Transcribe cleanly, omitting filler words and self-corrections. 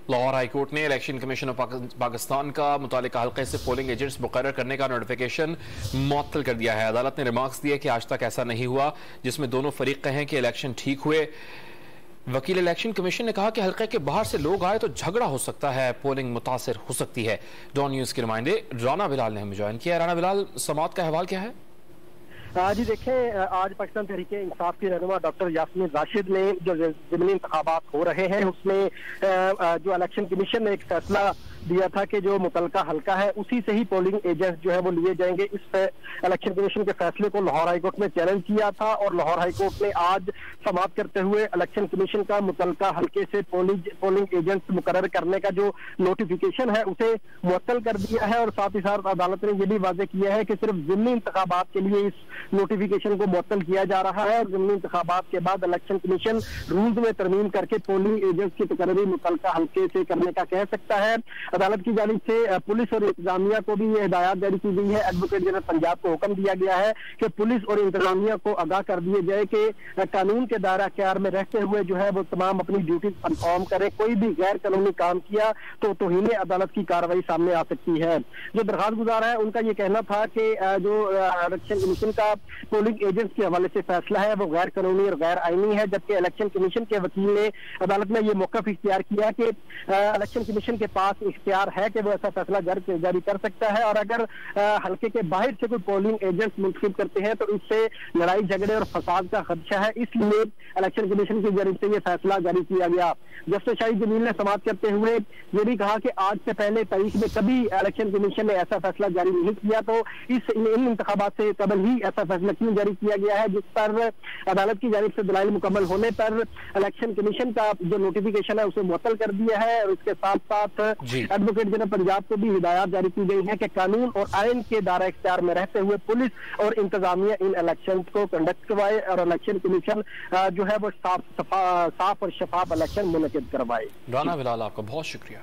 Lahore high court نے election commission of Pakistan کا متعلقہ حلقے سے پولنگ ایجنٹس مقرر کرنے کا نوٹیفیکیشن معطل کر دیا ہے۔ عدالت نے ریمارکس دیے کہ آج تک ایسا نہیں ہوا جس میں دونوں فریق کہیں کہ الیکشن ٹھیک ہوئے۔ وکیل الیکشن کمیشن نے کہا کہ حلقے کے باہر سے لوگ آئے تو جھگڑا ہو سکتا ہے، پولنگ متاثر ہو سکتی ہے۔ ڈان نیوز کے نمائندے رانا بلال نے ہمیں جوائن کیا۔ رانا بلال، سماعت کا احوال کیا ہے؟ جی دیکھیں، آج پاکستان تحریک انصاف کی رہنما ڈاکٹر یاسمین راشد نے جو ضمنی انتخابات ہو رہے ہیں اس میں جو الیکشن کمیشن نے ایک فیصلہ دیا تھا کہ جو متعلقہ حلقہ ہے اسی سے ہی پولنگ ایجنٹ جو ہے وہ لیے جائیں گے۔ اس الیکشن کمیشن کے فیصلے کو لاہور ہائی کورٹ میں چیلنج کیا تھا اور لاہور ہائی کورٹ نے آج سماعت کرتے ہوئے الیکشن کمیشن کا متعلقہ حلقے سے پولنگ ایجنٹس مقرر کرنے کا جو نوٹیفیکیشن ہے اسے معطل کر دیا ہے، اور ساتھ ہی ساتھ عدالت نے یہ بھی واضح کیا ہے کہ صرف ضمنی انتخابات کے لیے اس نوٹیفیکیشن کو معطل کیا جا رہا ہے، اور ضمنی انتخابات کے بعد الیکشن کمیشن رولز میں ترمیم کر کے پولنگ ایجنٹس کی تقرری متعلقہ حلقے سے کرنے کا کہہ سکتا ہے۔ عدالت کی جانب سے پولیس اور انتظامیہ کو بھی یہ ہدایات جاری کی گئی ہے۔ ایڈوکیٹ جنرل پنجاب کو حکم دیا گیا ہے کہ پولیس اور انتظامیہ کو آگاہ کر دیے جائے کہ قانون کے دائرہ اختیار میں رہتے ہوئے جو ہے وہ تمام اپنی ڈیوٹی پرفارم کریں، کوئی بھی غیر قانونی کام کیا تو توہین عدالت کی کارروائی سامنے آ سکتی ہے۔ جو درخواست گزار ہے ان کا یہ کہنا تھا کہ جو الیکشن کمیشن کا پولنگ ایجنٹس کے حوالے سے فیصلہ ہے وہ غیر قانونی اور غیر آئینی ہے، جبکہ الیکشن کمیشن کے وکیل نے عدالت میں یہ موقف اختیار کیا کہ الیکشن کمیشن کے پاس اختیار ہے کہ وہ ایسا فیصلہ جاری کر سکتا ہے، اور اگر حلقے کے باہر سے کوئی پولنگ ایجنٹس منتخب کرتے ہیں تو اس سے لڑائی جھگڑے اور فساد کا خدشہ ہے، اس لیے الیکشن کمیشن کی جانب سے یہ فیصلہ جاری کیا گیا۔ جسٹس شاہد جمیل نے سماعت کرتے ہوئے یہ بھی کہا کہ آج سے پہلے تاریخ میں کبھی الیکشن کمیشن نے ایسا فیصلہ جاری نہیں کیا، تو ان انتخابات سے قبل ہی ایسا فیصلہ کیوں جاری کیا گیا ہے، جس پر عدالت کی جانب سے دلائل مکمل ہونے پر الیکشن کمیشن کا جو نوٹیفیکیشن ہے اسے معطل کر دیا ہے، اور اس کے ساتھ ساتھ ایڈوکیٹ جنرل پنجاب کو بھی ہدایات جاری کی گئی ہیں کہ قانون اور آئین کے دائرہ اختیار میں رہتے ہوئے پولیس اور انتظامیہ ان الیکشن کو کنڈکٹ کروائے، اور الیکشن کمیشن جو ہے وہ صاف اور شفاف الیکشن منعقد کروائے۔ رانا بلال، آپ کا بہت شکریہ۔